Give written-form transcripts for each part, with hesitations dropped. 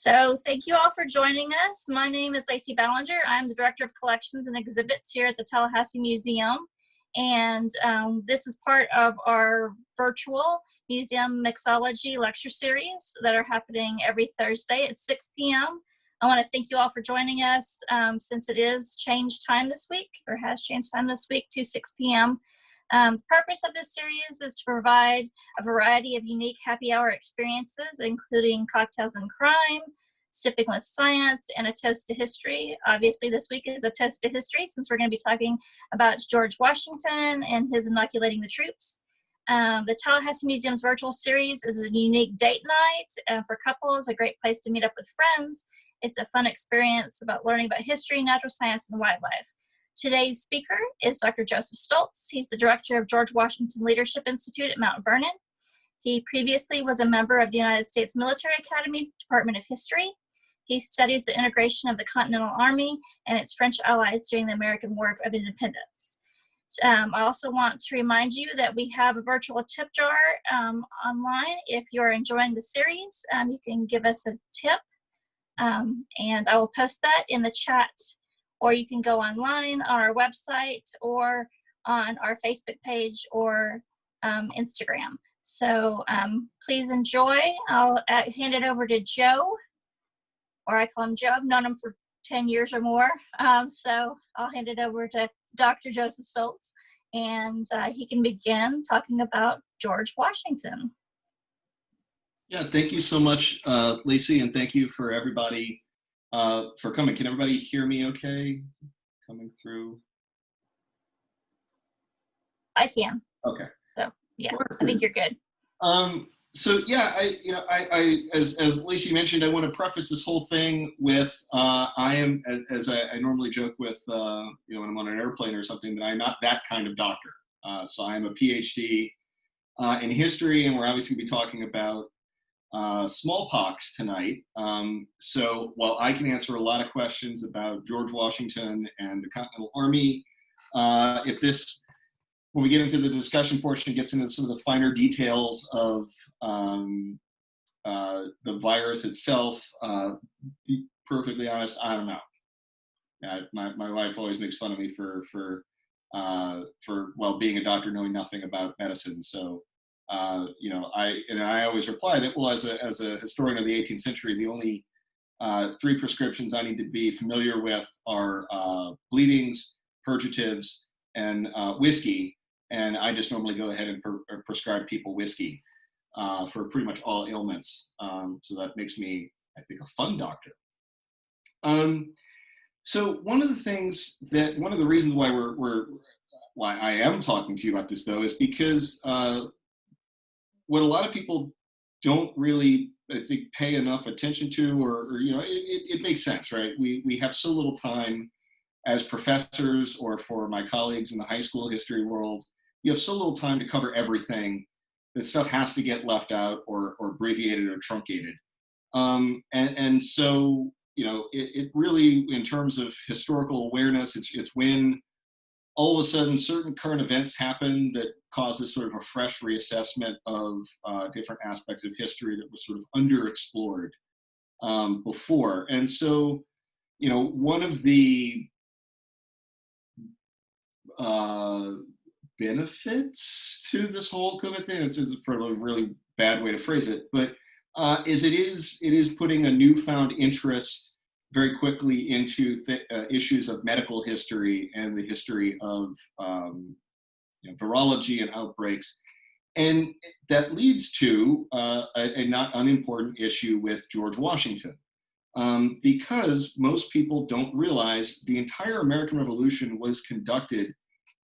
So thank you all for joining us. My name is Lacey Ballinger. I'm the Director of Collections and Exhibits here at the Tallahassee Museum. And this is part of our virtual museum mixology lecture series that are happening every Thursday at 6 p.m. I want to thank you all for joining us since it is changed time this week, or has changed time this week to 6 p.m. The purpose of this series is to provide a variety of unique happy hour experiences, including cocktails and crime, sipping with science, and a toast to history. Obviously, this week is a toast to history since we're going to be talking about George Washington and his inoculating the troops. The Tallahassee Museum's virtual series is a unique date night for couples, a great place to meet up with friends. It's a fun experience about learning about history, natural science, and wildlife. Today's speaker is Dr. Joseph Stoltz. He's the director of George Washington Leadership Institute at Mount Vernon. He previously was a member of the United States Military Academy Department of History. He studies the integration of the Continental Army and its French allies during the American War of Independence. I also want to remind you that we have a virtual tip jar online. If you're enjoying the series, you can give us a tip, and I will post that in the chat, or you can go online on our website or on our Facebook page or Instagram. So please enjoy. I'll hand it over to Joe, or I call him Joe. I've known him for 10 years or more. So I'll hand it over to Dr. Joseph Stoltz, and he can begin talking about George Washington. Yeah, thank you so much, Lacey, and thank you for everybody for coming. Can everybody hear me okay? Coming through? I can. Okay. So yeah, well, I think you're good. So yeah, I as Lacey mentioned, I want to preface this whole thing with I am, as I normally joke with when I'm on an airplane or something, that I'm not that kind of doctor. So I am a PhD in history, and we're obviously going to be talking about smallpox tonight. So while I can answer a lot of questions about George Washington and the Continental Army, if this, when we get into the discussion portion, gets into some of the finer details of the virus itself, be perfectly honest, I don't know. My wife always makes fun of me for being a doctor knowing nothing about medicine. So I always reply that, well, as a historian of the 18th century, the only 3 prescriptions I need to be familiar with are bleedings, purgatives, and whiskey. And I just normally go ahead and prescribe people whiskey for pretty much all ailments. So that makes me, I think, a fun doctor. So one of the reasons why why I am talking to you about this, though, is because what a lot of people don't really, I think, pay enough attention to, or it makes sense, right? We have so little time as professors, or for my colleagues in the high school history world, you have so little time to cover everything that stuff has to get left out or abbreviated or truncated. And so, it really, in terms of historical awareness, it's when all of a sudden certain current events happen that causes sort of a fresh reassessment of different aspects of history that was sort of underexplored before. And so, one of the benefits to this whole COVID thing, it's probably a really bad way to phrase it, but it is putting a newfound interest very quickly into issues of medical history and the history of virology and outbreaks. And that leads to a not unimportant issue with George Washington, because most people don't realize the entire American Revolution was conducted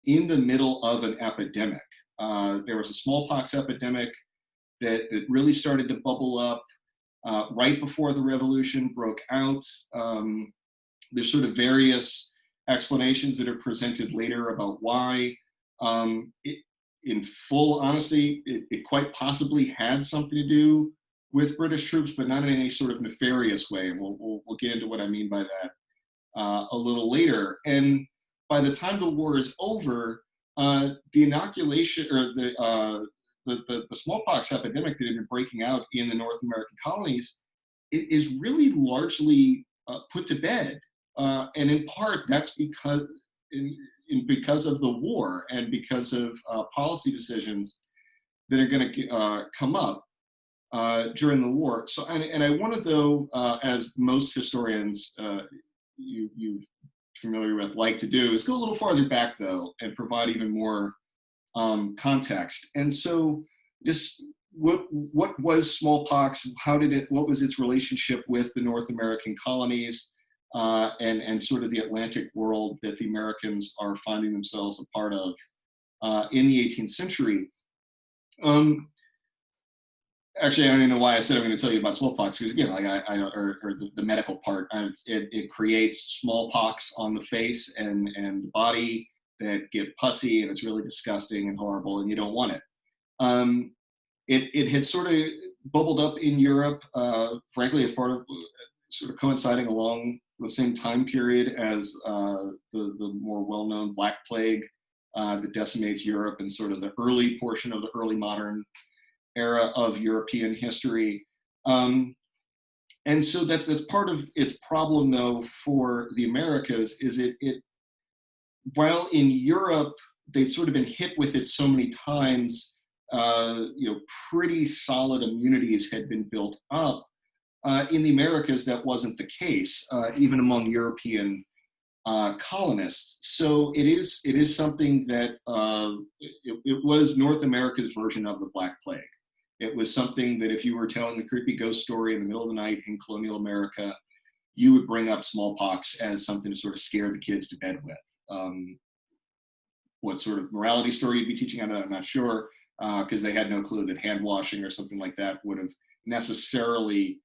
in the middle of an epidemic. There was a smallpox epidemic that really started to bubble up right before the revolution broke out. There's sort of various explanations that are presented later about why. In full honesty, it quite possibly had something to do with British troops, but not in any sort of nefarious way. And we'll get into what I mean by that a little later. And by the time the war is over, the inoculation, or the smallpox epidemic that had been breaking out in the North American colonies is really largely put to bed. And in part, that's because of the war and because of policy decisions that are going to come up during the war. So, and I wanted, though, as most historians you're familiar with like to do, is go a little farther back, though, and provide even more context. And so, just what was smallpox? What was its relationship with the North American colonies and sort of the Atlantic world that the Americans are finding themselves a part of in the 18th century? Actually, I don't even know why I said I'm going to tell you about smallpox, because again, like or the medical part, it creates smallpox on the face and the body that get pussy, and it's really disgusting and horrible, and you don't want it. It had sort of bubbled up in Europe, frankly, as part of sort of coinciding along the same time period as the more well-known Black Plague that decimates Europe and sort of the early portion of the early modern era of European history. And so that's part of its problem, though, for the Americas, is it while in Europe they'd sort of been hit with it so many times, pretty solid immunities had been built up. In the Americas, that wasn't the case, even among European colonists. So it is something that it was North America's version of the Black Plague. It was something that if you were telling the creepy ghost story in the middle of the night in colonial America, you would bring up smallpox as something to sort of scare the kids to bed with. What sort of morality story you'd be teaching, I'm not sure, because they had no clue that hand washing or something like that would have necessarily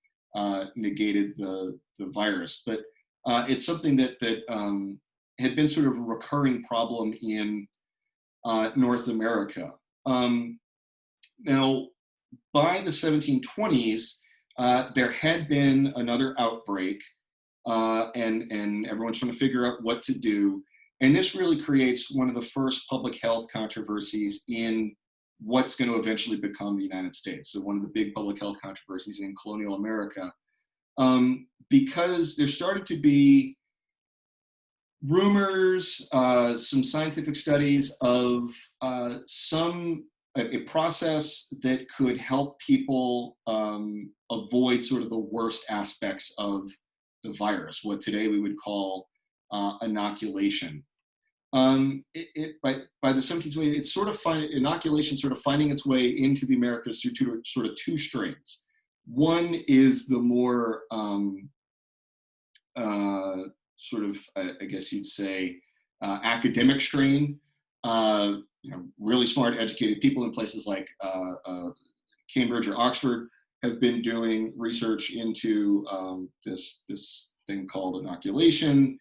negated the virus. But it's something that had been sort of a recurring problem in North America. Now, by the 1720s, there had been another outbreak, and everyone's trying to figure out what to do. And this really creates one of the first public health controversies in what's going to eventually become the United States. So one of the big public health controversies in colonial America, because there started to be rumors, some scientific studies of a process that could help people avoid sort of the worst aspects of the virus, what today we would call inoculation. By the 1720s, it's sort of inoculation sort of finding its way into the Americas through sort of two strains. One is the more sort of, I guess you'd say, academic strain. Really smart, educated people in places like Cambridge or Oxford have been doing research into this thing called inoculation,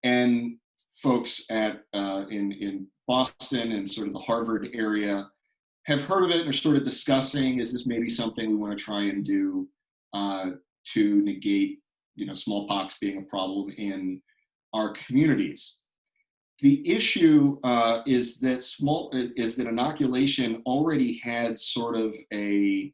and folks in Boston and sort of the Harvard area have heard of it and are sort of discussing, is this maybe something we want to try and do to negate, smallpox being a problem in our communities. The issue is that inoculation already had sort of a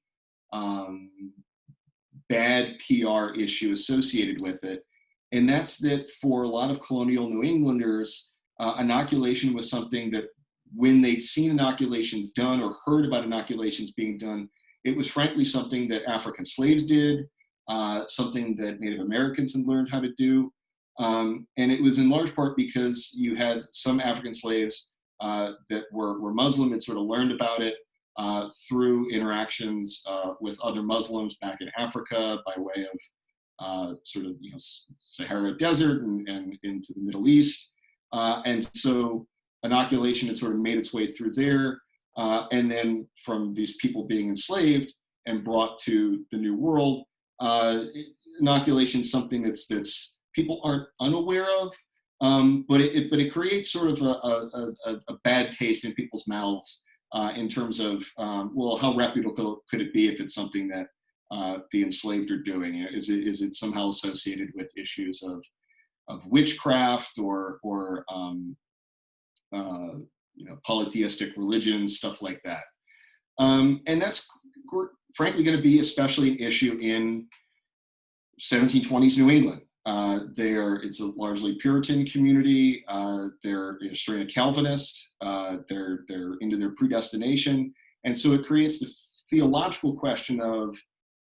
bad PR issue associated with it, and that's that for a lot of colonial New Englanders, inoculation was something that when they'd seen inoculations done or heard about inoculations being done, it was frankly something that African slaves did, something that Native Americans had learned how to do. And it was in large part because you had some African slaves that were Muslim and sort of learned about it through interactions with other Muslims back in Africa by way of sort of Sahara Desert and into the Middle East. And so inoculation had sort of made its way through there. And then from these people being enslaved and brought to the New World, inoculation is something that's people aren't unaware of, but it creates sort of a bad taste in people's mouths in terms of, well, how reputable could it be if it's something that the enslaved are doing? Is it somehow associated with issues of witchcraft or polytheistic religions, stuff like that? And that's frankly going to be especially an issue in 1720s New England. It's a largely Puritan community. They're straight a Calvinist. They're into their predestination. And so it creates the theological question of,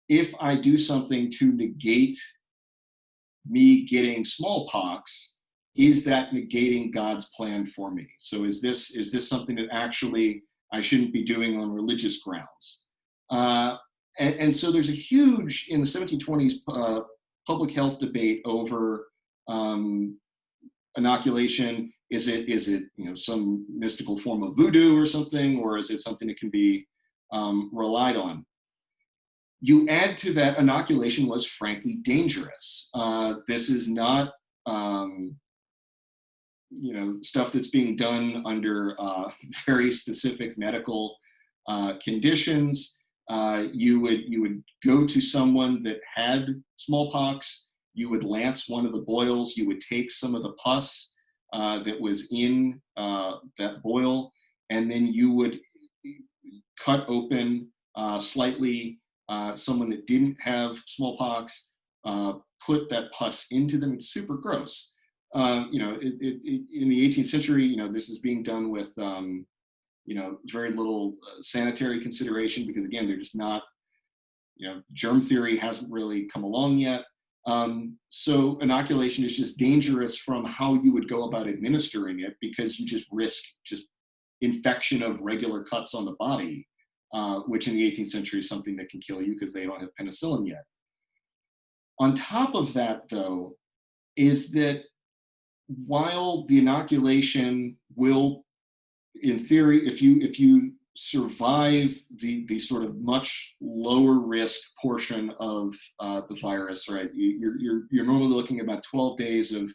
if I do something to negate me getting smallpox, is that negating God's plan for me? So is this something that actually I shouldn't be doing on religious grounds? And so there's a huge, in the 1720s, public health debate over inoculation. Is it some mystical form of voodoo or something, or is it something that can be relied on? You add to that, inoculation was frankly dangerous. This is not stuff that's being done under very specific medical conditions. You would go to someone that had smallpox, you would lance one of the boils, you would take some of the pus that was in that boil, and then you would cut open slightly someone that didn't have smallpox, put that pus into them. It's super gross. In the 18th century, this is being done with very little sanitary consideration, because again, they're just not, germ theory hasn't really come along yet. So inoculation is just dangerous from how you would go about administering it, because you just risk just infection of regular cuts on the body, which in the 18th century is something that can kill you because they don't have penicillin yet. On top of that, though, is that while the inoculation will, in theory, if you survive the sort of much lower risk portion of the virus, right, you're normally looking at about 12 days of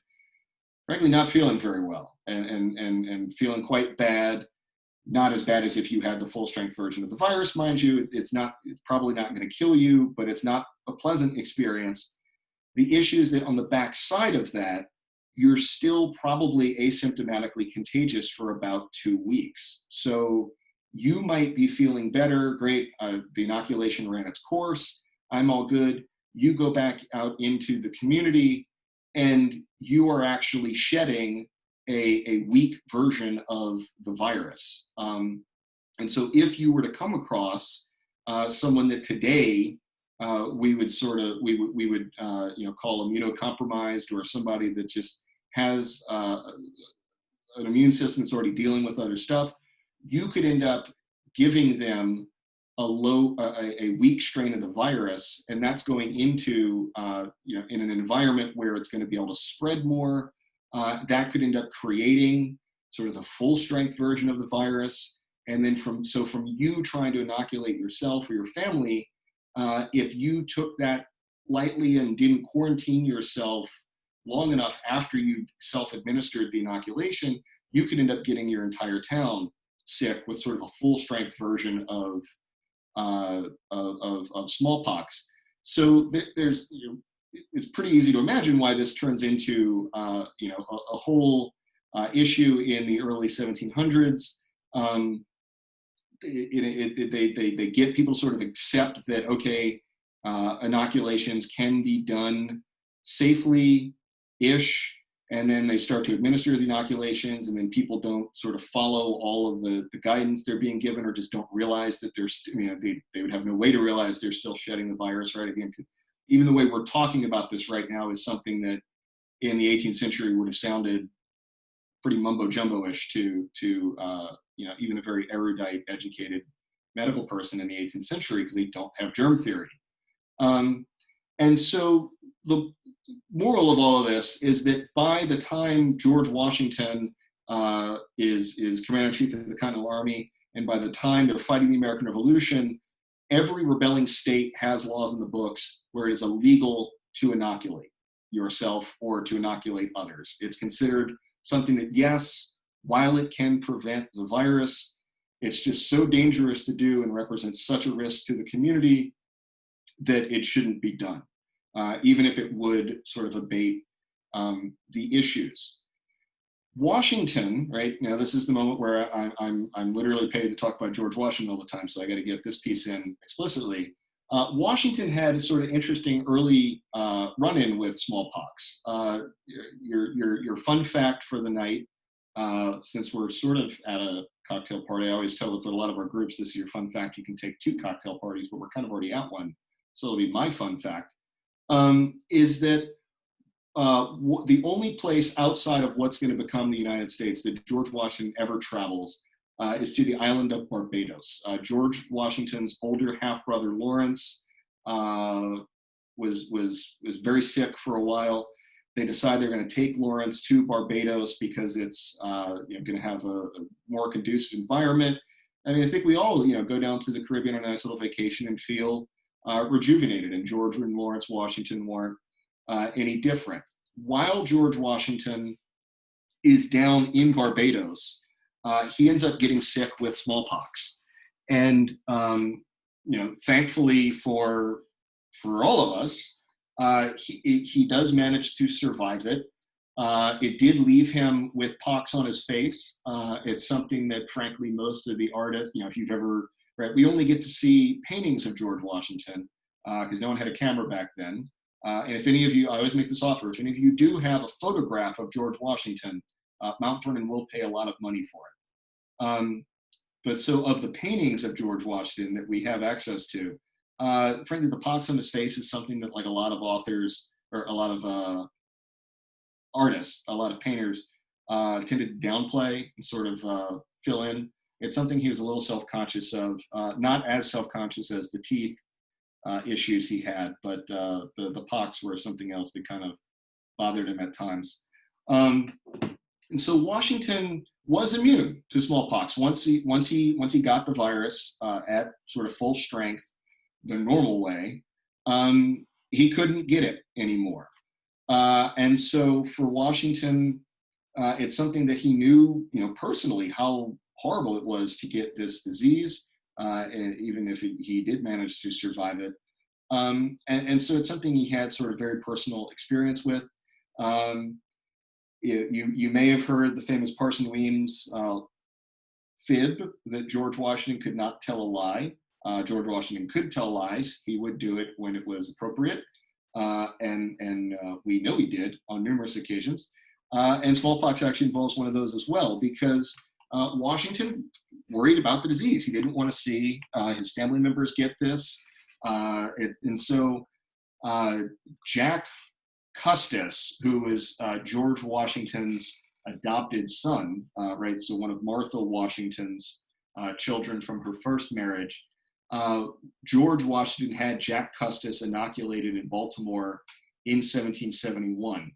frankly not feeling very well and feeling quite bad. Not as bad as if you had the full strength version of the virus, mind you. It's probably not going to kill you, but it's not a pleasant experience. The issue is that on the backside of that, you're still probably asymptomatically contagious for about 2 weeks. So you might be feeling better, great, the inoculation ran its course, I'm all good. You go back out into the community and you are actually shedding a weak version of the virus. And so if you were to come across someone that today we would call immunocompromised, or somebody that just has an immune system that's already dealing with other stuff, you could end up giving them a weak strain of the virus, and that's going into in an environment where it's going to be able to spread more. That could end up creating sort of the full strength version of the virus. And then from you trying to inoculate yourself or your family, if you took that lightly and didn't quarantine yourself long enough after you self-administered the inoculation, you could end up getting your entire town sick with sort of a full strength version of smallpox. So it's pretty easy to imagine why this turns into a whole issue in the early 1700s. They get people sort of accept that, okay, inoculations can be done safely-ish, and then they start to administer the inoculations, and then people don't sort of follow all of the guidance they're being given, or just don't realize that they would have no way to realize they're still shedding the virus, right? Again, even the way we're talking about this right now is something that in the 18th century would have sounded pretty mumbo-jumbo-ish to even a very erudite, educated medical person in the 18th century, because they don't have germ theory. And so the moral of all of this is that by the time George Washington is commander-in-chief of the Continental Army, and by the time they're fighting the American Revolution, every rebelling state has laws in the books where it is illegal to inoculate yourself or to inoculate others. It's considered something that, yes, while it can prevent the virus, it's just so dangerous to do and represents such a risk to the community that it shouldn't be done, even if it would sort of abate the issues. Washington, right now, this is the moment where I'm literally paid to talk about George Washington all the time, so I got to get this piece in explicitly. Washington had a sort of interesting early run-in with smallpox. Your fun fact for the night, since we're sort of at a cocktail party, I always tell with a lot of our groups this year, fun fact, you can take 2 cocktail parties, but we're kind of already at one. So it'll be my fun fact, is that the only place outside of what's going to become the United States that George Washington ever travels is to the island of Barbados. George Washington's older half-brother Lawrence was very sick for a while. They decide they're going to take Lawrence to Barbados because it's going to have a more conducive environment. I mean, I think we all go down to the Caribbean on a nice little vacation and feel rejuvenated, and George and Lawrence Washington weren't any different. While George Washington is down in Barbados, he ends up getting sick with smallpox, and thankfully for all of us, he does manage to survive it. It did leave him with pox on his face. It's something that, frankly, most of the artists, if you've ever read, we only get to see paintings of George Washington because no one had a camera back then. And if any of you, I always make this offer, if any of you do have a photograph of George Washington, Mount Vernon will pay a lot of money for it. But so of the paintings of George Washington that we have access to, frankly, the pox on his face is something that, like, a lot of authors or a lot of artists, a lot of painters tended to downplay and sort of fill in. It's something he was a little self-conscious of, not as self-conscious as the teeth issues he had, but the pox were something else that kind of bothered him at times. And so Washington was immune to smallpox once he got the virus at sort of full strength, the normal way. He couldn't get it anymore, and so for Washington, it's something that he knew, personally, how horrible it was to get this disease, even if he did manage to survive it. And so it's something he had sort of very personal experience with. You may have heard the famous Parson Weems fib that George Washington could not tell a lie. George Washington could tell lies. He would do it when it was appropriate. And we know he did on numerous occasions. And smallpox actually involves one of those as well, because Washington worried about the disease. He didn't want to see his family members get this. And so Jack Custis, who was George Washington's adopted son, right? So one of Martha Washington's children from her first marriage. George Washington had Jack Custis inoculated in Baltimore in 1771.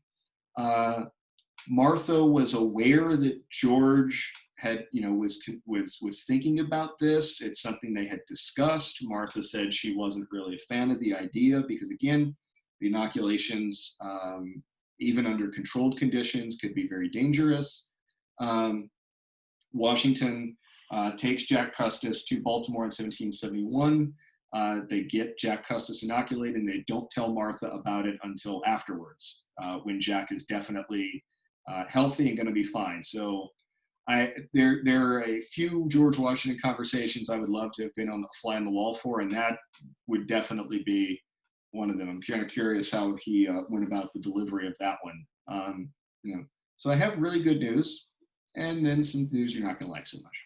Martha was aware that George had, was thinking about this. It's something they had discussed. Martha said she wasn't really a fan of the idea because, again, the inoculations, even under controlled conditions, could be very dangerous. Washington takes Jack Custis to Baltimore in 1771. They get Jack Custis inoculated, and they don't tell Martha about it until afterwards, when Jack is definitely healthy and going to be fine. So there are a few George Washington conversations I would love to have been on the fly on the wall for, and that would definitely be one of them. I'm kind of curious how he went about the delivery of that one. So I have really good news, and then some news you're not going to like so much.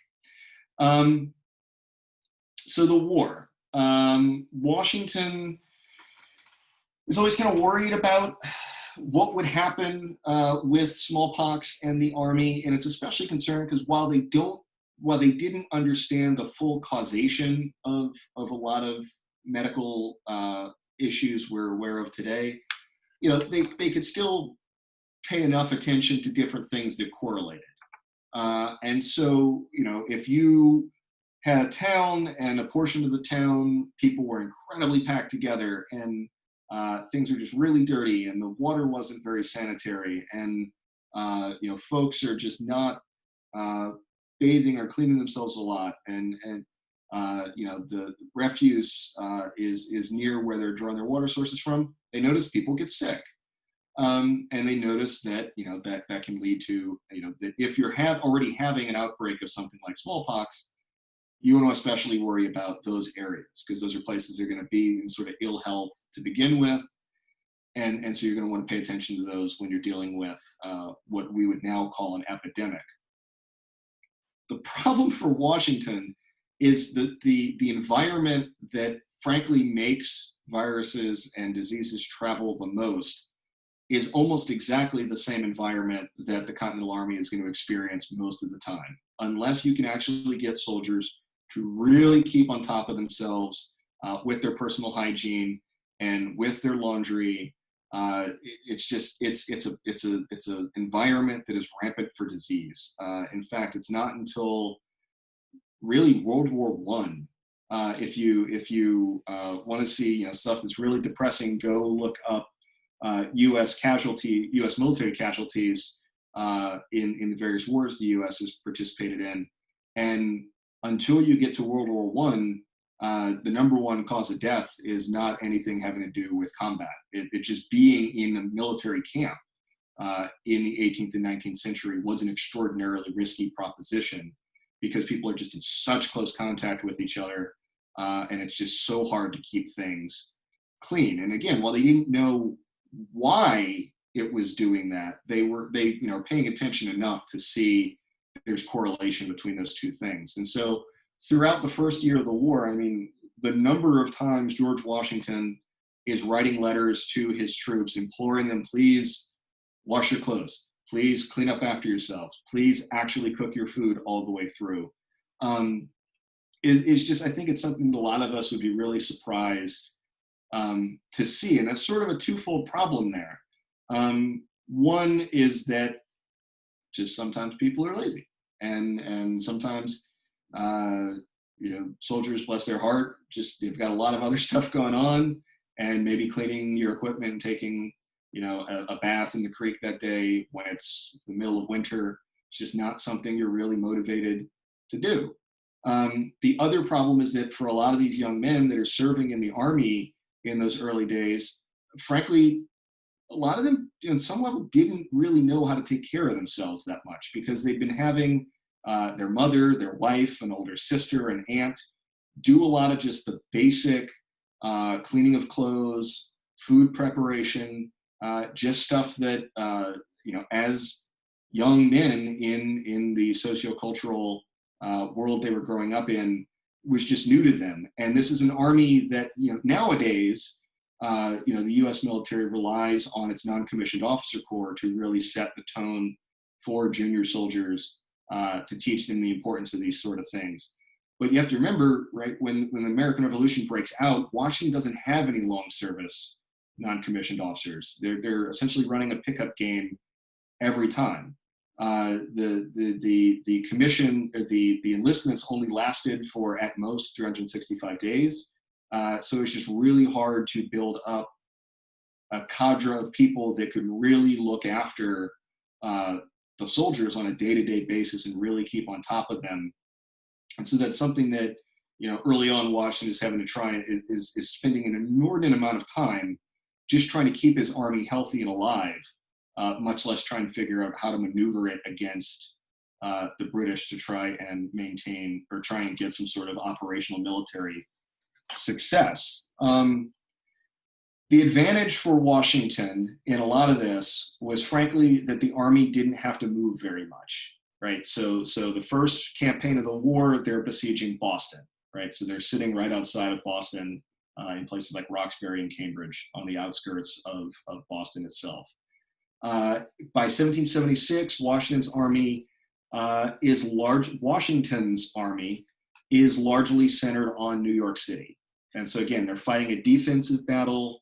So the war. Washington is always kind of worried about what would happen with smallpox and the army, and it's especially concerned because while they didn't understand the full causation of a lot of medical issues we're aware of today, they could still pay enough attention to different things that correlated. And so, if you had a town and a portion of the town, people were incredibly packed together and things were just really dirty and the water wasn't very sanitary and, folks are just not bathing or cleaning themselves a lot. And the refuse is near where they're drawing their water sources from. They notice people get sick. And they notice that, that can lead to, that if you're already having an outbreak of something like smallpox, you want to especially worry about those areas, because those are places that are going to be in sort of ill health to begin with. And so you're going to want to pay attention to those when you're dealing with what we would now call an epidemic. The problem for Washington is that the environment that frankly makes viruses and diseases travel the most is almost exactly the same environment that the Continental Army is going to experience most of the time, unless you can actually get soldiers to really keep on top of themselves with their personal hygiene and with their laundry. It's an environment that is rampant for disease. In fact, it's not until really World War One. If you want to see stuff that's really depressing, go look up U.S. military casualties in the various wars the U.S. has participated in, and until you get to World War One, the number one cause of death is not anything having to do with combat. It's just being in a military camp in the 18th and 19th century was an extraordinarily risky proposition, because people are just in such close contact with each other, and it's just so hard to keep things clean. And again, while they didn't know why it was doing that, they were paying attention enough to see there's correlation between those two things. And so throughout the first year of the war, I mean, the number of times George Washington is writing letters to his troops, imploring them, please wash your clothes, please clean up after yourselves, please actually cook your food all the way through, is just, I think it's something that a lot of us would be really surprised to see. And that's sort of a twofold problem there. One is that just sometimes people are lazy, and sometimes soldiers, bless their heart, just they've got a lot of other stuff going on, and maybe cleaning your equipment and taking a bath in the creek that day when it's the middle of winter, it's just not something you're really motivated to do. The other problem is that for a lot of these young men that are serving in the Army in those early days, frankly, a lot of them on some level didn't really know how to take care of themselves that much, because they've been having their mother, their wife, an older sister, an aunt do a lot of just the basic cleaning of clothes, food preparation, just stuff that as young men in the sociocultural world they were growing up in was just new to them. And this is an army that nowadays the U.S. military relies on its non-commissioned officer corps to really set the tone for junior soldiers, to teach them the importance of these sort of things. But you have to remember, right, when the American Revolution breaks out, Washington doesn't have any long service non-commissioned officers. They're essentially running a pickup game every time. The commission, the enlistments only lasted for at most 365 days. So it's just really hard to build up a cadre of people that could really look after the soldiers on a day-to-day basis and really keep on top of them. And so that's something that early on Washington is having to try is spending an inordinate amount of time just trying to keep his army healthy and alive, much less trying to figure out how to maneuver it against the British to try and maintain or try and get some sort of operational military success. The advantage for Washington in a lot of this was frankly that the army didn't have to move very much, right? So the first campaign of the war, they're besieging Boston, right? So they're sitting right outside of Boston in places like Roxbury and Cambridge on the outskirts of Boston itself. By 1776, Washington's army is largely centered on New York City. And so again, they're fighting a defensive battle.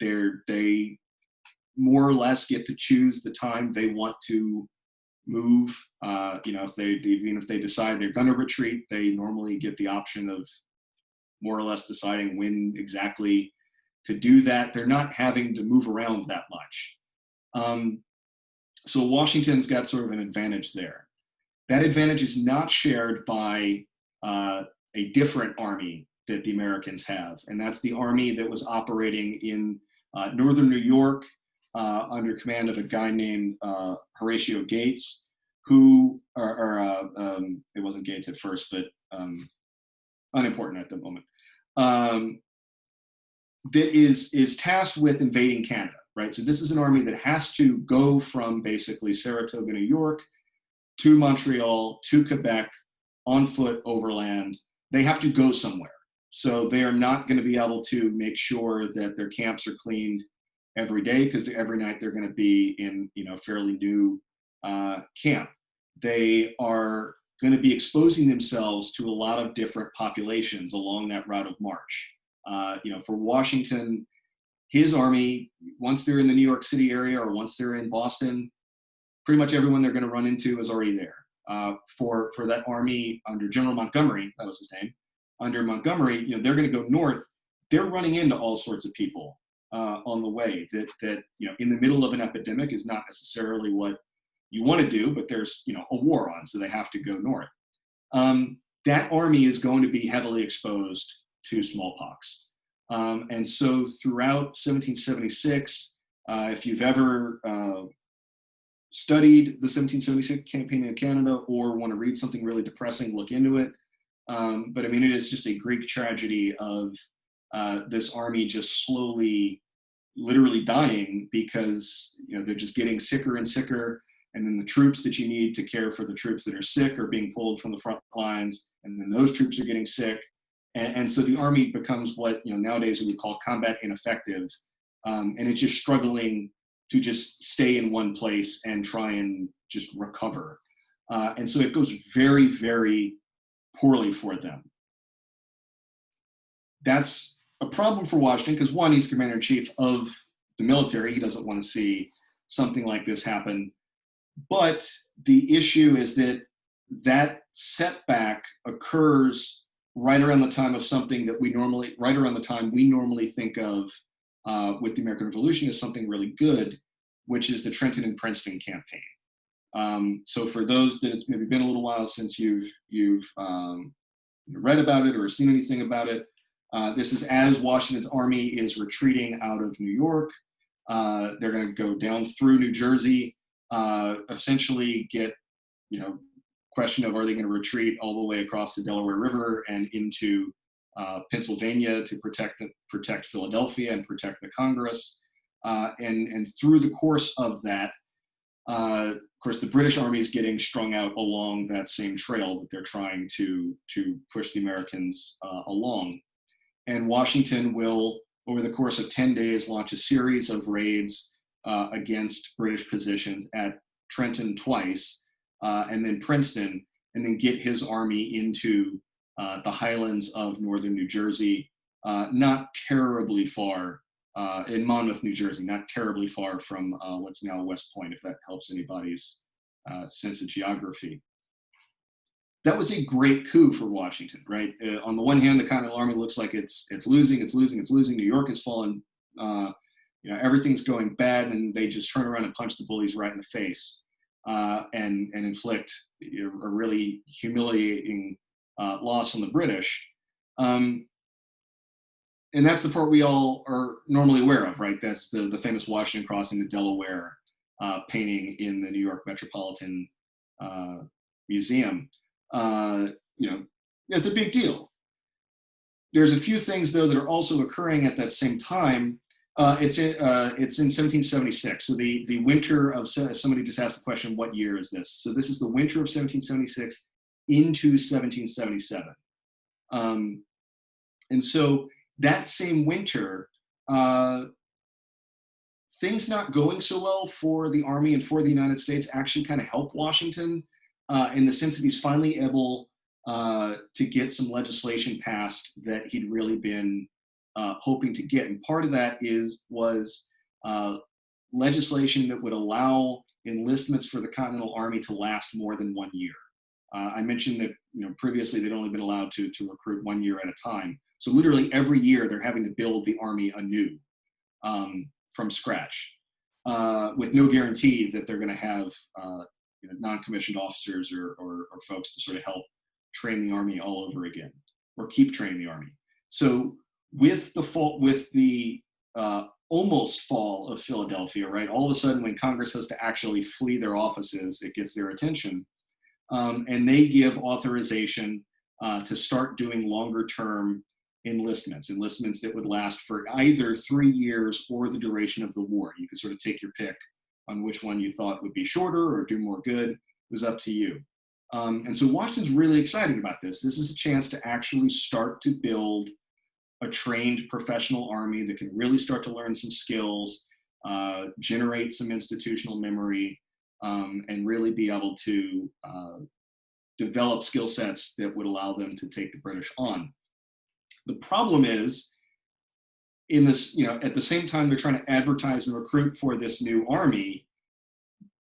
They more or less get to choose the time they want to move. Even if they decide they're going to retreat, they normally get the option of more or less deciding when exactly to do that. They're not having to move around that much. So Washington's got sort of an advantage there. That advantage is not shared by a different army that the Americans have, and that's the army that was operating in northern New York under command of a guy named Horatio Gates, who, it wasn't Gates at first, but unimportant at the moment, that is tasked with invading Canada, right? So this is an army that has to go from basically Saratoga, New York, to Montreal, to Quebec, on foot, overland. They have to go somewhere. So they are not going to be able to make sure that their camps are cleaned every day, because every night they're going to be in, fairly new camp. They are going to be exposing themselves to a lot of different populations along that route of march. For Washington, his army, once they're in the New York City area or once they're in Boston, pretty much everyone they're going to run into is already there. For that army under General Montgomery, that was his name, under Montgomery, they're going to go north. They're running into all sorts of people on the way that in the middle of an epidemic is not necessarily what you want to do, but there's a war on, so they have to go north. That army is going to be heavily exposed to smallpox. And so throughout 1776, if you've ever studied the 1776 campaign in Canada or want to read something really depressing, look into it. But I mean, it is just a Greek tragedy of this army just slowly, literally dying because they're just getting sicker and sicker. And then the troops that you need to care for the troops that are sick are being pulled from the front lines, and then those troops are getting sick. And so the army becomes what nowadays we would call combat ineffective, and it's just struggling to just stay in one place and try and just recover. And so it goes very, very poorly for them. That's a problem for Washington because, one, he's commander-in-chief of the military. He doesn't want to see something like this happen. But the issue is that setback occurs right around the time of something that we normally think of with the American Revolution as something really good, which is the Trenton and Princeton campaign. So for those that it's maybe been a little while since you've read about it or seen anything about it, this is as Washington's army is retreating out of New York. They're going to go down through New Jersey, essentially get, question of are they going to retreat all the way across the Delaware River and into Pennsylvania to protect Philadelphia and protect the Congress. And through the course of that, of course, the British Army is getting strung out along that same trail that they're trying to push the Americans along. And Washington will, over the course of 10 days, launch a series of raids against British positions at Trenton twice, and then Princeton, and then get his army into the highlands of northern New Jersey, not terribly far, in Monmouth, New Jersey, not terribly far from what's now West Point, if that helps anybody's sense of geography. That was a great coup for Washington, right? On the one hand, the Continental Army looks like it's losing. New York has fallen. Everything's going bad, and they just turn around and punch the bullies right in the face and inflict a really humiliating loss on the British. And that's the part we all are normally aware of, right? That's the famous Washington crossing the Delaware painting in the New York Metropolitan Museum. It's a big deal. There's a few things, though, that are also occurring at that same time. It's in 1776. So the winter of, somebody just asked the question, what year is this? So this is the winter of 1776 into 1777. And so that same winter, things not going so well for the Army and for the United States actually kind of help Washington in the sense that he's finally able to get some legislation passed that he'd really been hoping to get. And part of that was legislation that would allow enlistments for the Continental Army to last more than 1 year. I mentioned that previously they'd only been allowed to recruit 1 year at a time. So literally every year they're having to build the Army anew from scratch with no guarantee that they're going to have non-commissioned officers or folks to sort of help train the Army all over again or keep training the Army. So with the almost fall of Philadelphia, right? All of a sudden, when Congress has to actually flee their offices, it gets their attention, and they give authorization to start doing longer term enlistments that would last for either 3 years or the duration of the war. You could sort of take your pick on which one you thought would be shorter or do more good. It was up to you. And so Washington's really excited about this. This is a chance to actually start to build a trained professional army that can really start to learn some skills, generate some institutional memory, and really be able to develop skill sets that would allow them to take the British on. The problem is, in this, at the same time they're trying to advertise and recruit for this new army,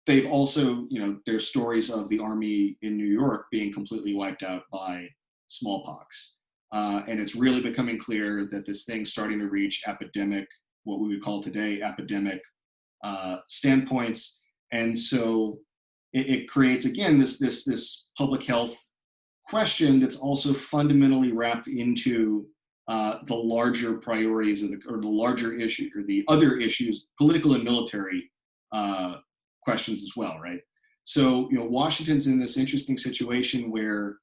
they've also, there's stories of the army in New York being completely wiped out by smallpox. And it's really becoming clear that this thing's starting to reach epidemic, what we would call today epidemic standpoints. And so it creates, again, this public health question that's also fundamentally wrapped into the larger priorities or the larger issue, or the other issues, political and military questions as well, right? So, Washington's in this interesting situation where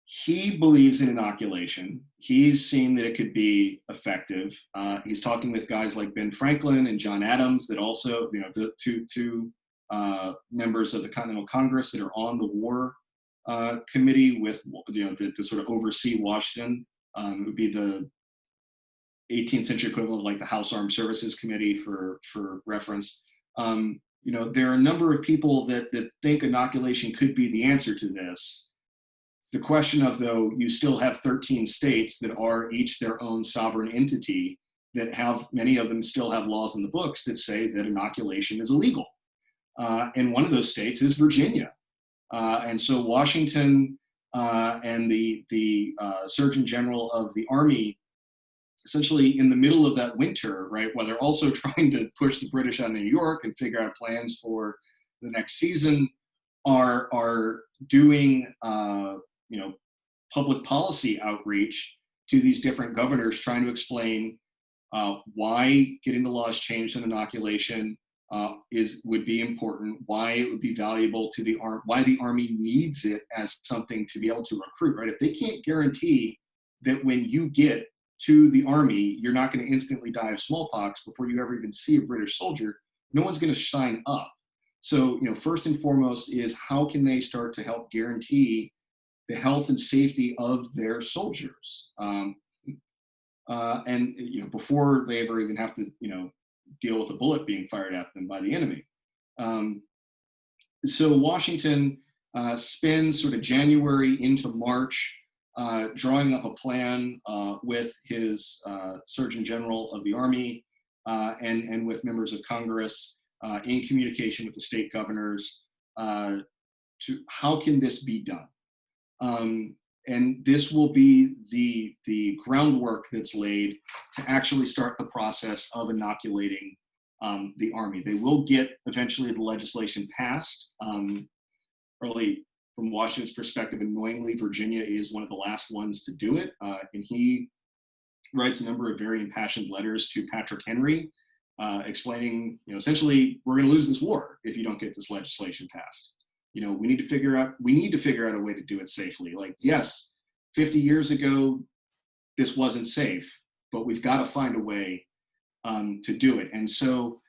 he believes in inoculation. He's seen that it could be effective. He's talking with guys like Ben Franklin and John Adams, that also, two members of the Continental Congress that are on the war committee with, to sort of oversee Washington. It would be the 18th century equivalent of like the House Armed Services Committee for reference. There are a number of people that think inoculation could be the answer to this. It's the question of, though, you still have 13 states that are each their own sovereign entity that have, many of them still have laws in the books that say that inoculation is illegal. And one of those states is Virginia. And so Washington and the Surgeon General of the Army, essentially in the middle of that winter, right, while they're also trying to push the British on New York and figure out plans for the next season, are doing public policy outreach to these different governors, trying to explain why getting the laws changed on inoculation would be important, why it would be valuable to the Army, why the Army needs it as something to be able to recruit, right? If they can't guarantee that when you get to the Army, you're not going to instantly die of smallpox before you ever even see a British soldier, no one's going to sign up. So, first and foremost is, how can they start to help guarantee the health and safety of their soldiers? Before they ever even have to, deal with a bullet being fired at them by the enemy. So Washington spends sort of January into March drawing up a plan with his Surgeon General of the Army and with members of Congress, in communication with the state governors, to how can this be done? And this will be the groundwork that's laid to actually start the process of inoculating the Army. They will get eventually the legislation passed. Probably from Washington's perspective, annoyingly, Virginia is one of the last ones to do it. And he writes a number of very impassioned letters to Patrick Henry, explaining, essentially, we're going to lose this war if you don't get this legislation passed. We need to figure out a way to do it safely. Like, yes, 50 years ago, this wasn't safe, but we've got to find a way to do it. And so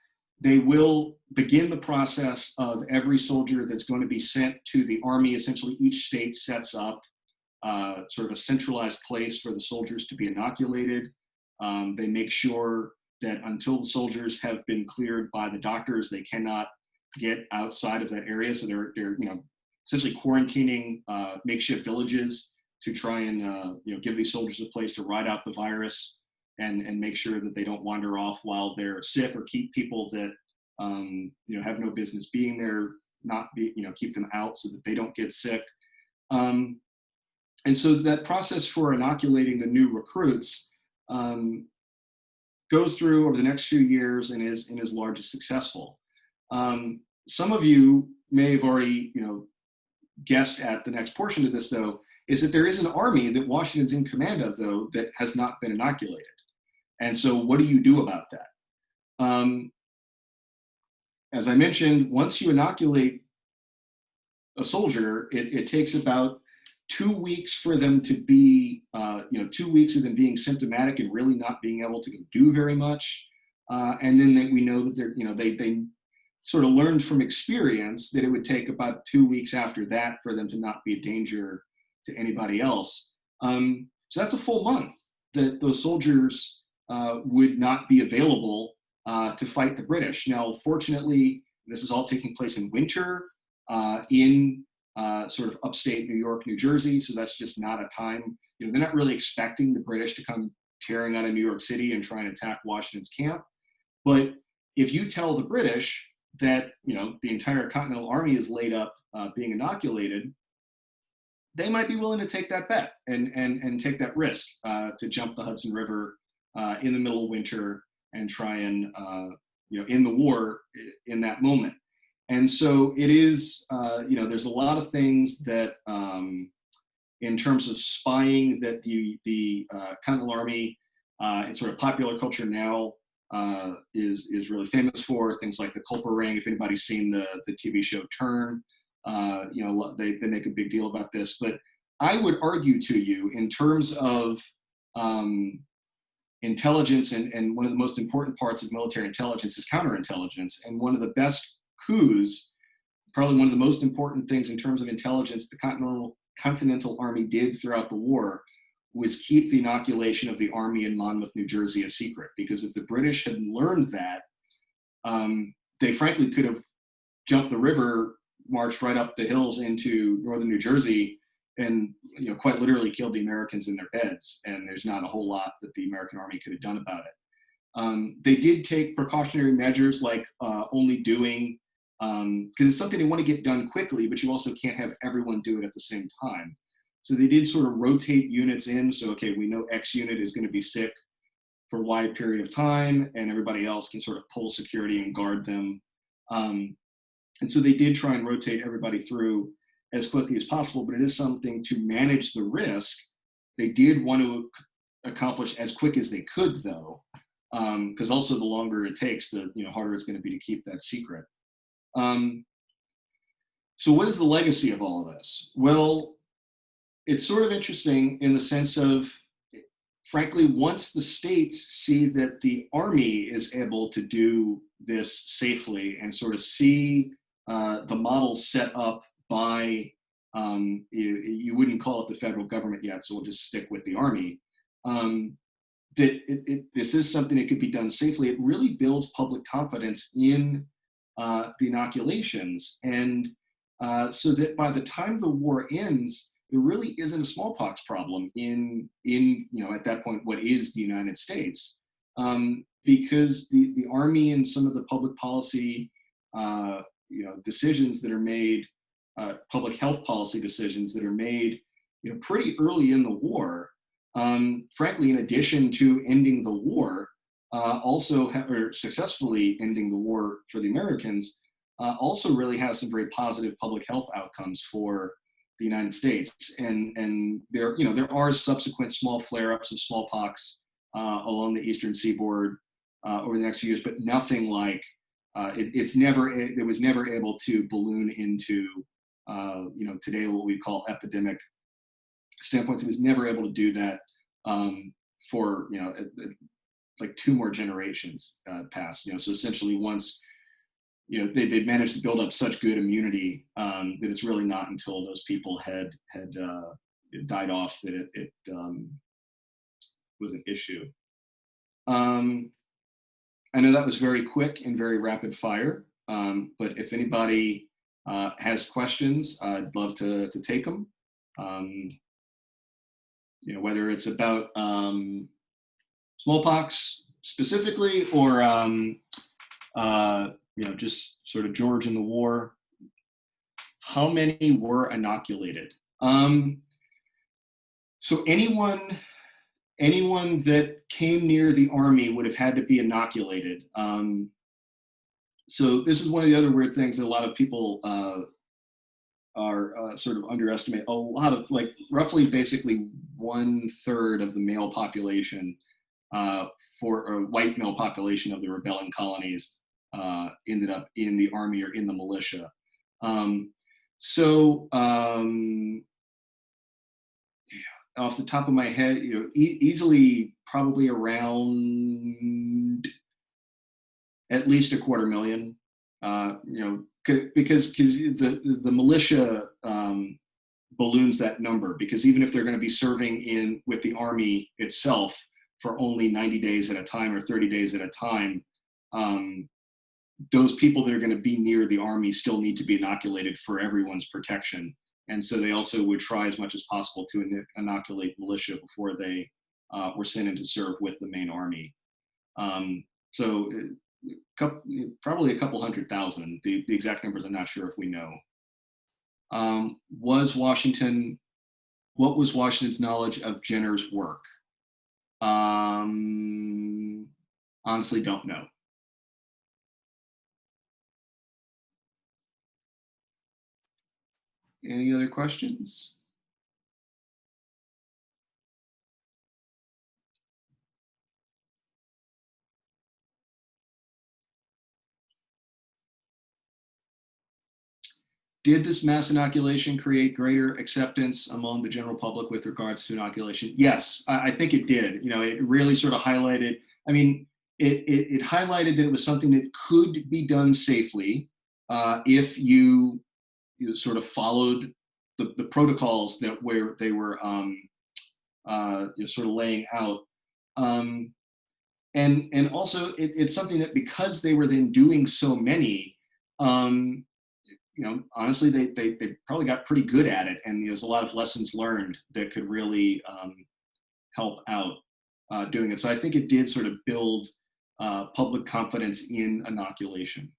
they will begin the process of every soldier that's going to be sent to the Army. Essentially, each state sets up sort of a centralized place for the soldiers to be inoculated. They make sure that until the soldiers have been cleared by the doctors, they cannot get outside of that area. So they're essentially quarantining makeshift villages to try and give these soldiers a place to ride out the virus and make sure that they don't wander off while they're sick, or keep people that have no business being there, keep them out so that they don't get sick. And so that process for inoculating the new recruits goes through over the next few years and is largely successful. Some of you may have already, guessed at the next portion of this, though, is that there is an army that Washington's in command of, though, that has not been inoculated. And so what do you do about that? As I mentioned, once you inoculate a soldier, it takes about 2 weeks for them to be, 2 weeks of them being symptomatic and really not being able to do very much. And then we know that they sort of learned from experience that it would take about 2 weeks after that for them to not be a danger to anybody else. So that's a full month that those soldiers would not be available to fight the British. Now, fortunately, this is all taking place in winter in sort of upstate New York, New Jersey. So that's just not a time, they're not really expecting the British to come tearing out of New York City and try and attack Washington's camp. But if you tell the British that, the entire Continental Army is laid up being inoculated, they might be willing to take that bet and take that risk to jump the Hudson River in the middle of winter and try and, end the war in that moment. And so it is, there's a lot of things that, in terms of spying, that the Continental Army in sort of popular culture now is really famous for. Things like the Culper Ring. If anybody's seen the TV show Turn, they make a big deal about this. But I would argue to you, in terms of intelligence, and one of the most important parts of military intelligence is counterintelligence. And one of the best coups, probably one of the most important things in terms of intelligence the Continental Army did throughout the war, was keep the inoculation of the army in Monmouth, New Jersey a secret. Because if the British had learned that, they frankly could have jumped the river, marched right up the hills into northern New Jersey, and quite literally killed the Americans in their beds. And there's not a whole lot that the American Army could have done about it. They did take precautionary measures, like only doing, because it's something they want to get done quickly, but you also can't have everyone do it at the same time. So they did sort of rotate units in. So, okay, we know X unit is going to be sick for a wide period of time, and everybody else can sort of pull security and guard them. And so they did try and rotate everybody through as quickly as possible, but it is something to manage the risk. They did want to accomplish as quick as they could, though, because also the longer it takes, the harder it's going to be to keep that secret. So what is the legacy of all of this? Well, it's sort of interesting in the sense of, frankly, once the states see that the Army is able to do this safely and sort of see the model set up by, you wouldn't call it the federal government yet, so we'll just stick with the Army, that this is something that could be done safely, it really builds public confidence in the inoculations. And so that by the time the war ends, there really isn't a smallpox problem in at that point, what is the United States, because the Army and some of the public policy decisions that are made, public health policy decisions that are made pretty early in the war, frankly, in addition to ending the war, or successfully ending the war for the Americans, also really has some very positive public health outcomes for the United States. And there are subsequent small flare-ups of smallpox along the eastern seaboard over the next few years, but nothing like it was never able to balloon into today what we call epidemic standpoints. It was never able to do that for like 2 more generations passed. So essentially, once they'd managed to build up such good immunity that it's really not until those people had died off that it was an issue. I know that was very quick and very rapid fire, but if anybody has questions, I'd love to take them. Whether it's about smallpox specifically, or just sort of George in the war. How many were inoculated? So anyone that came near the Army would have had to be inoculated. So this is one of the other weird things that a lot of people are sort of underestimate. A lot of, like, roughly basically 1/3 of the male population or white male population of the rebelling colonies ended up in the Army or in the militia. off the top of my head, easily probably around at least 250,000. Because the militia balloons that number, because even if they're going to be serving with the Army itself for only 90 days at a time or 30 days at a time, those people that are going to be near the Army still need to be inoculated for everyone's protection. And so they also would try as much as possible to inoculate militia before they were sent in to serve with the main Army. So probably a couple 100,000. The exact numbers I'm not sure if we know. What was Washington's knowledge of Jenner's work? Honestly, don't know. Any other questions? Did this mass inoculation create greater acceptance among the general public with regards to inoculation? Yes, I think it did. It really sort of highlighted, it highlighted that it was something that could be done safely if you sort of followed the protocols that they were sort of laying out. And also it's something that, because they were then doing so many, honestly, they probably got pretty good at it, and there's a lot of lessons learned that could really help out doing it. So I think it did sort of build public confidence in inoculation.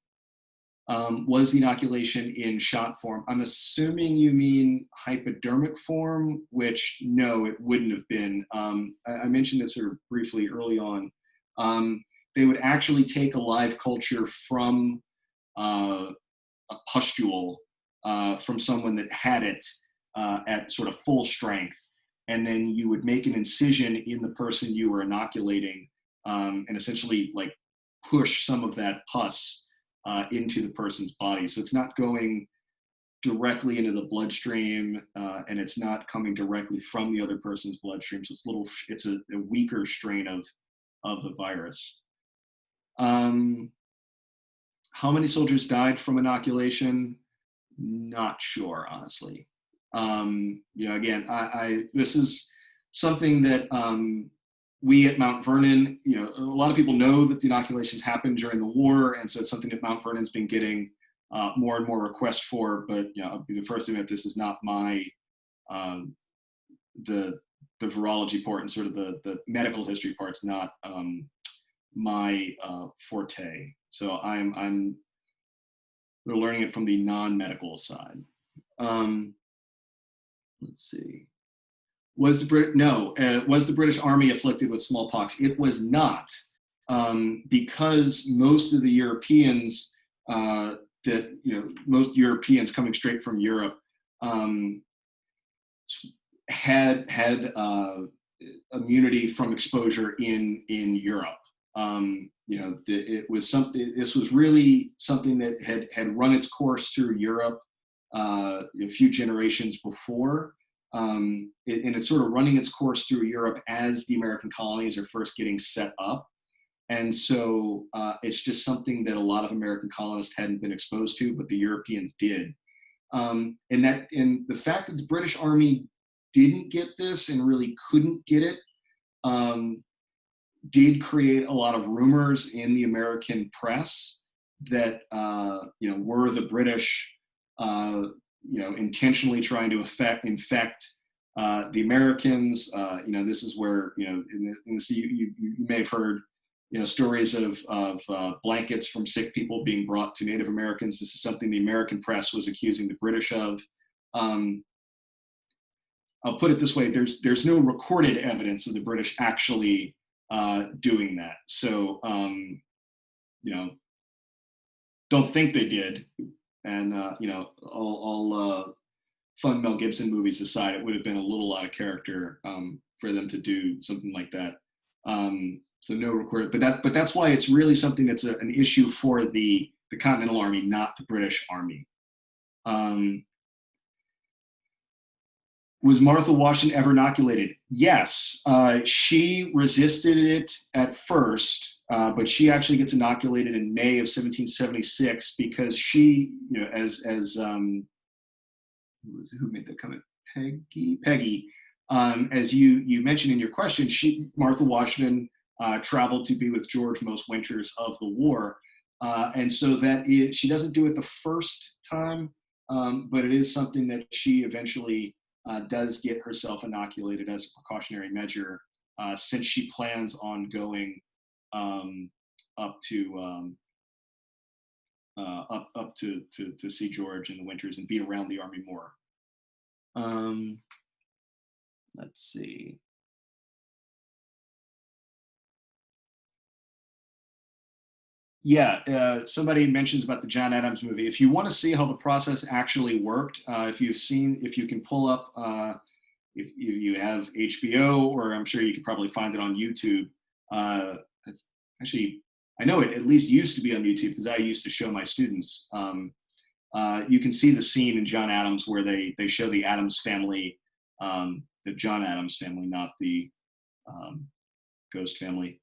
Was the inoculation in shot form? I'm assuming you mean hypodermic form, which no, it wouldn't have been. I mentioned it sort of briefly early on. They would actually take a live culture from a pustule from someone that had it at sort of full strength, and then you would make an incision in the person you were inoculating, and essentially like push some of that pus into the person's body. So it's not going directly into the bloodstream, and it's not coming directly from the other person's bloodstream. So it's a weaker strain of the virus. How many soldiers died from inoculation? Not sure, honestly. Again, this is something that we at Mount Vernon, a lot of people know that the inoculations happened during the war, and so it's something that Mount Vernon's been getting more and more requests for. But I'll be the first to admit this is not my the virology part and sort of the medical history part's not my forte. So we're learning it from the non-medical side. Let's see. Was the British Army afflicted with smallpox? It was not, because most of the Europeans most Europeans coming straight from Europe had immunity from exposure in Europe. It was something. This was really something that had run its course through Europe a few generations before. And it's sort of running its course through Europe as the American colonies are first getting set up. And so it's just something that a lot of American colonists hadn't been exposed to, but the Europeans did. And the fact that the British Army didn't get this and really couldn't get it did create a lot of rumors in the American press that were the British intentionally trying to infect the Americans. This is where you may have heard stories of blankets from sick people being brought to Native Americans. This is something the American press was accusing the British of. I'll put it this way: there's no recorded evidence of the British actually doing that. So don't think they did. And all fun Mel Gibson movies aside, it would have been a little out of character for them to do something like that. So no recorded, but that's why it's really something that's an issue for the Continental Army, not the British Army. Was Martha Washington ever inoculated? Yes. She resisted it at first, but she actually gets inoculated in May of 1776 because she, who made that comment? Peggy. As you mentioned in your question, Martha Washington traveled to be with George most winters of the war, and so she doesn't do it the first time, but it is something that she eventually does get herself inoculated as a precautionary measure, since she plans on going up to see George in the winters and be around the Army more. Let's see. Yeah, somebody mentions about the John Adams movie. If you want to see how the process actually worked, if you can pull up, if you have HBO, or I'm sure you could probably find it on YouTube. Actually, I know it at least used to be on YouTube because I used to show my students. You can see the scene in John Adams where they show the Adams family, the John Adams family, not the Ghost family.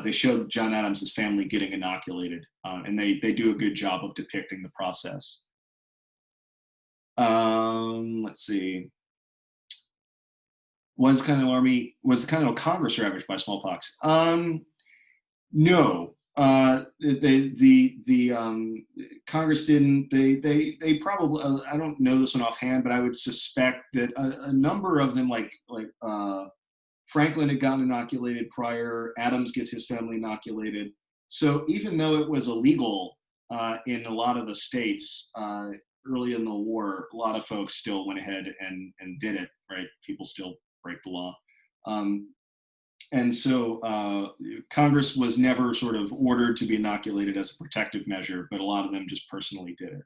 They show John Adams' family getting inoculated, and they do a good job of depicting the process. Let's see. Was the Continental Congress ravaged by smallpox? No. The Congress didn't. They probably. I don't know this one offhand, but I would suspect that a number of them, like Franklin had gotten inoculated prior. Adams gets his family inoculated. So even though it was illegal in a lot of the states early in the war, a lot of folks still went ahead and did it. Right? People still break the law. And so Congress was never sort of ordered to be inoculated as a protective measure, but a lot of them just personally did it.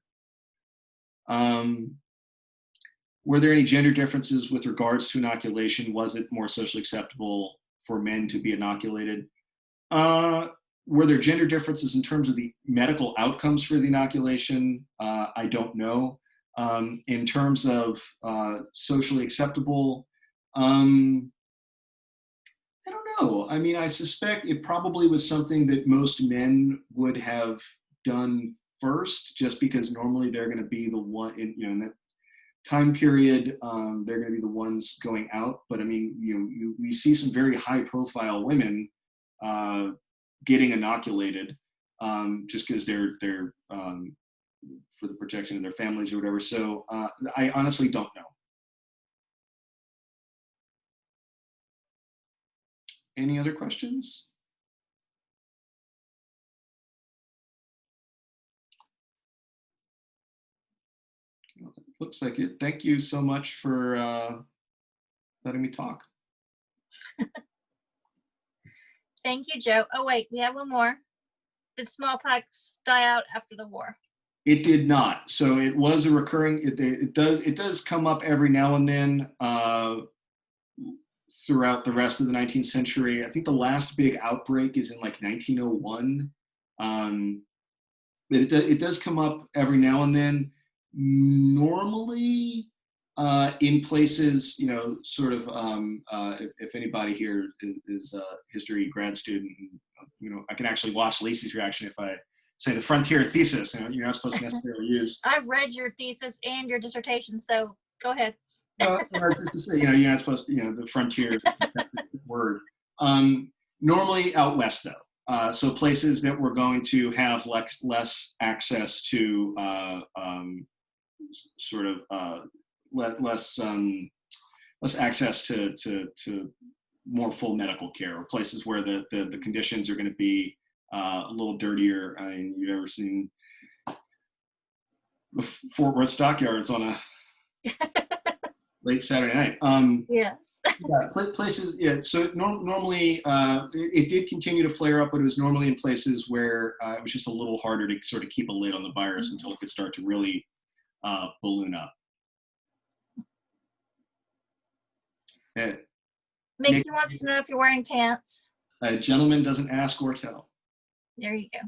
Were there any gender differences with regards to inoculation? Was it more socially acceptable for men to be inoculated? Were there gender differences in terms of the medical outcomes for the inoculation? I don't know. In terms of socially acceptable, I don't know. I mean, I suspect it probably was something that most men would have done first, just because normally they're going to be the one in that time period. They're going to be the ones going out. But I mean, we see some very high-profile women getting inoculated just because they're for the protection of their families or whatever. So I honestly don't know. Any other questions? Looks like it. Thank you so much for letting me talk. Thank you, Joe. Oh, wait, we have one more. Did smallpox die out after the war? It did not. So it was a recurring, it does come up every now and then throughout the rest of the 19th century. I think the last big outbreak is in like 1901. But it does come up every now and then. Normally in places, sort of, if anybody here is a history grad student, I can actually watch Lacey's reaction if I say the frontier thesis, you're not supposed to necessarily use. I've read your thesis and your dissertation, so go ahead. Just to say, you're not supposed to, the frontier is a word. Normally out west, though. So places that we're going to have less access to less access to more full medical care, or places where the conditions are going to be a little dirtier. I mean, you've ever seen the Fort Worth stockyards on a late Saturday night? Yes. Places. Yeah. So normally it did continue to flare up, but it was normally in places where it was just a little harder to sort of keep a lid on the virus until it could start to really balloon up. Mickey wants to know if you're wearing pants. A gentleman doesn't ask or tell. There you go.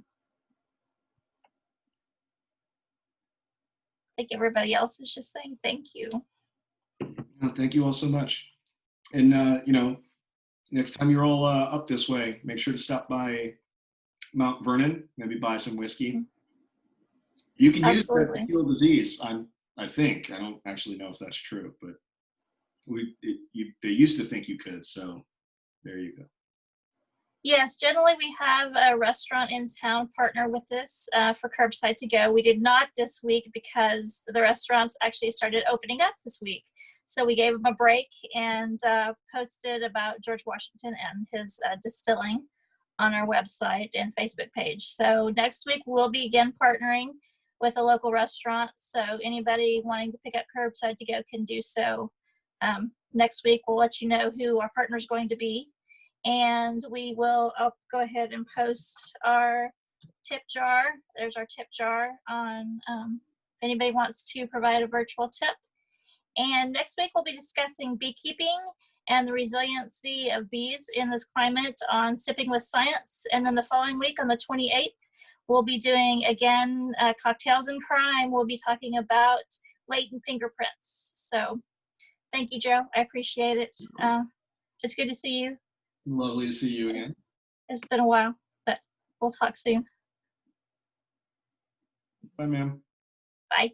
I think everybody else is just saying thank you. Oh, thank you all so much. And, next time you're all up this way, make sure to stop by Mount Vernon, maybe buy some whiskey. You can use that to Absolutely. heal disease. I think. I don't actually know if that's true, but they used to think you could. So there you go. Yes, generally we have a restaurant in town partner with this for curbside to go. We did not this week because the restaurants actually started opening up this week. So we gave them a break and posted about George Washington and his distilling on our website and Facebook page. So next week we'll be again partnering with a local restaurant. So anybody wanting to pick up curbside to go can do so. Next week we'll let you know who our partner is going to be. And I'll go ahead and post our tip jar. There's our tip jar on if anybody wants to provide a virtual tip. And next week we'll be discussing beekeeping and the resiliency of bees in this climate on Sipping with Science. And then the following week on the 28th, we'll be doing again Cocktails and Crime. We'll be talking about latent fingerprints. So thank you, Joe. I appreciate it. It's good to see you. Lovely to see you again. It's been a while, but we'll talk soon. Bye, ma'am. Bye.